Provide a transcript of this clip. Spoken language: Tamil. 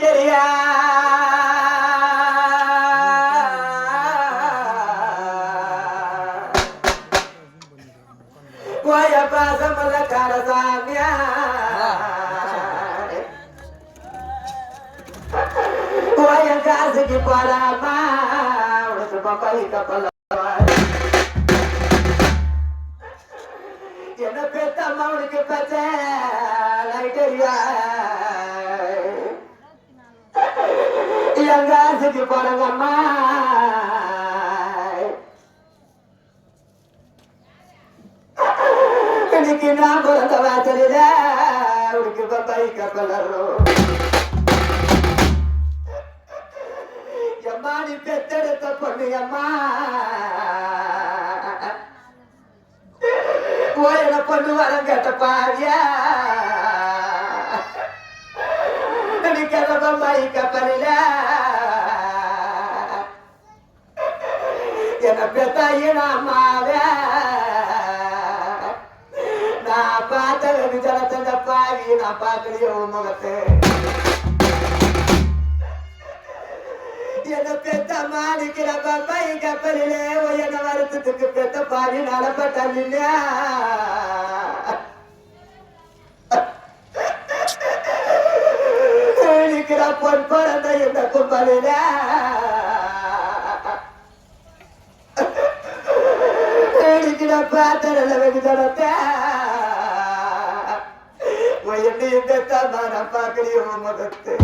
தெரியா போய பாசமல்ல காரசாமியா போய காசுக்கு போடாமா உனக்கு பப்பாளி கப்பல் என்ன பெத்த அம்மா உனக்கு பச்ச லைட்டரியா எங்க ஆசைக்கு போறாங்க அம்மா இன்னைக்கு நான் பிறந்த வாசலில உனக்கு பப்பாளி கப்பல் அம்மா நீ பெத்தெடுத்த பொண்ணு அம்மா போயிட பொண்ணு வரம் கேட்ட பாரியா பப்பாளி கப்பலில என்ன பெத்தாயி அம்மாவே நான் பார்த்த ஜலத்தந்த பாவி நான் பார்க்கலையோ முகத்தை என்ன பெத்த மாணிக்கிற பப்பாளி கப்பலிலே என்ன வருத்தத்துக்கு பெத்த பாவி நடப்பட்டான் இல்லையா பொன் பிறந்த இந்த கும்பலில பாத்திரல வெகு தடத்த என்ன இந்த தமான பார்க்கலையோ முகத்து